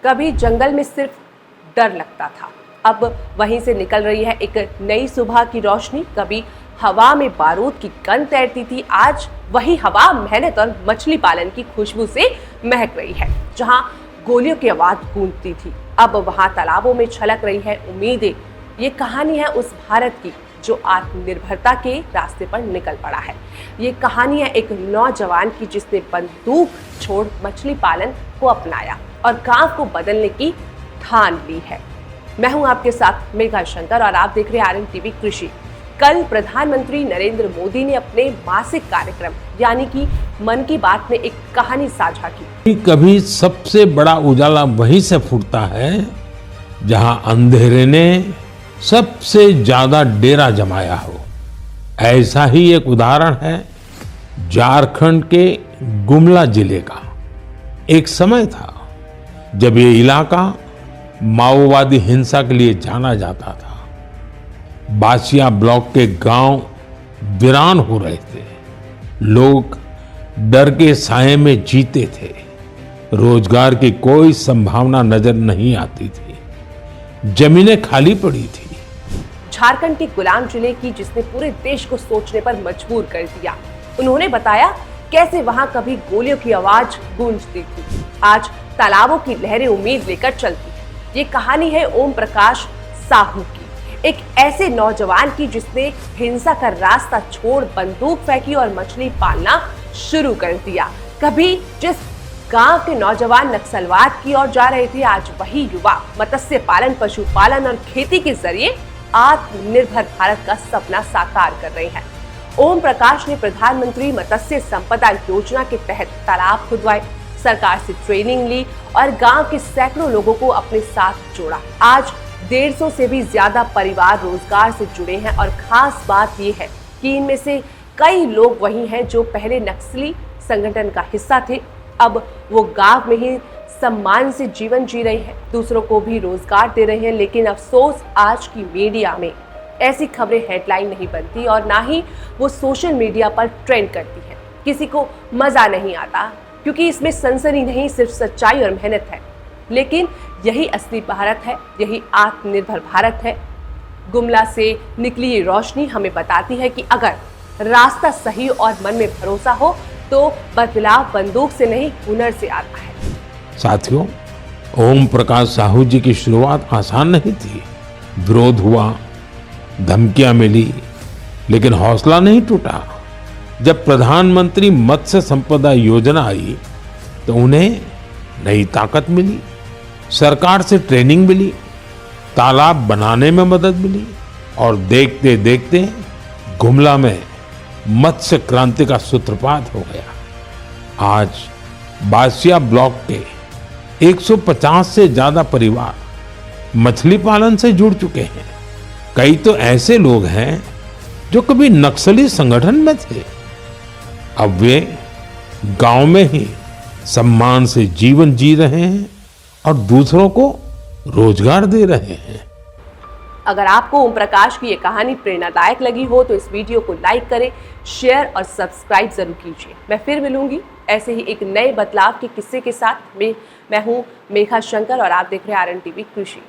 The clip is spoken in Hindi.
कभी जंगल में सिर्फ डर लगता था, अब वहीं से निकल रही है एक नई सुबह की रोशनी। कभी हवा में बारूद की गंध तैरती थी, आज वही हवा मेहनत और मछली पालन की खुशबू से महक रही है। जहां गोलियों की आवाज गूंजती थी, अब वहां तालाबों में छलक रही है उम्मीदें। ये कहानी है उस भारत की जो आत्मनिर्भरता के रास्ते पर निकल पड़ा है। ये कहानी है एक नौजवान की जिसने बंदूक छोड़ मछली पालन को अपनाया और गांव को बदलने की ठान ली है। मैं हूं आपके साथ मेघा शंकर और आप देख रहे हैं RN TV कृषि। कल प्रधानमंत्री नरेंद्र मोदी ने अपने मासिक कार्यक्रम यानी कि मन की बात में एक कहानी साझा की। कभी सबसे बड़ा उजाला वहीं से फूटता है जहां अंधेरे ने सबसे ज्यादा डेरा जमाया हो। ऐसा ही एक उदाहरण है झारखंड के गुमला जिले का। एक समय था जब ये इलाका माओवादी हिंसा के लिए जाना जाता था। बासिया ब्लॉक के गांव वीरान हो रहे थे, लोग डर के साये में जीते थे, रोजगार की कोई संभावना नजर नहीं आती थी, जमीनें खाली पड़ी थी। झारखंड के गुलाम जिले की जिसने पूरे देश को सोचने पर मजबूर कर दिया। उन्होंने बताया कैसे वहां कभी गोलियों की आवाज गूंजती थी, आज तालाबों की लहरें उम्मीद लेकर चलती है। ये कहानी है ओम प्रकाश साहू की, एक ऐसे नौजवान की जिसने हिंसा का रास्ता छोड़ बंदूक फेंकी और मछली पालना शुरू कर दिया। कभी जिस गांव के नौजवान नक्सलवाद की ओर जा रहे थे, आज वही युवा मत्स्य पालन, पशुपालन और खेती के जरिए आत्मनिर्भर भारत का सपना साकार कर रहे हैं। ओम प्रकाश ने प्रधानमंत्री मत्स्य संपदा योजना के तहत तालाब खुदवाए, सरकार से ट्रेनिंग ली और गांव के सैकड़ों लोगों को अपने साथ जोड़ा। आज 150 से भी ज्यादा परिवार रोजगार से जुड़े हैं और खास बात यह है कि इनमें से कई लोग वही हैं जो पहले नक्सली संगठन का हिस्सा थे, अब वो गांव में ही सम्मान से जीवन जी रहे हैं, दूसरों को भी रोजगार दे रहे हैं। लेकिन अफसोस आज की मीडिया में ऐसी खबरें हेडलाइन नहीं बनती और ना ही वो सोशल मीडिया पर ट्रेंड करती है। किसी को मजा नहीं आता क्योंकि इसमें सनसनी नहीं, सिर्फ सच्चाई और मेहनत है। लेकिन यही असली भारत है, यही आत्मनिर्भर भारत है। गुमला से निकली ये रोशनी हमें बताती है कि अगर रास्ता सही और मन में भरोसा हो तो बदलाव बंदूक से नहीं, हुनर से आता है। साथियों, ओम प्रकाश साहू जी की शुरुआत आसान नहीं थी। विरोध हुआ, धमकियां मिली, लेकिन हौसला नहीं टूटा। जब प्रधानमंत्री मत्स्य संपदा योजना आई तो उन्हें नई ताकत मिली, सरकार से ट्रेनिंग मिली, तालाब बनाने में मदद मिली और देखते देखते गुमला में मत्स्य क्रांति का सूत्रपात हो गया। आज बासिया ब्लॉक के 150 से ज्यादा परिवार मछली पालन से जुड़ चुके हैं। कई तो ऐसे लोग हैं जो कभी नक्सली संगठन में थे, अब वे गांव में ही सम्मान से जीवन जी रहे हैं और दूसरों को रोजगार दे रहे हैं। अगर आपको ओम प्रकाश की ये कहानी प्रेरणादायक लगी हो तो इस वीडियो को लाइक करें, शेयर और सब्सक्राइब जरूर कीजिए। मैं फिर मिलूंगी ऐसे ही एक नए बदलाव के किस्से के साथ। मैं हूं मेघा शंकर और आप देख रहे हैं RN TV कृषि।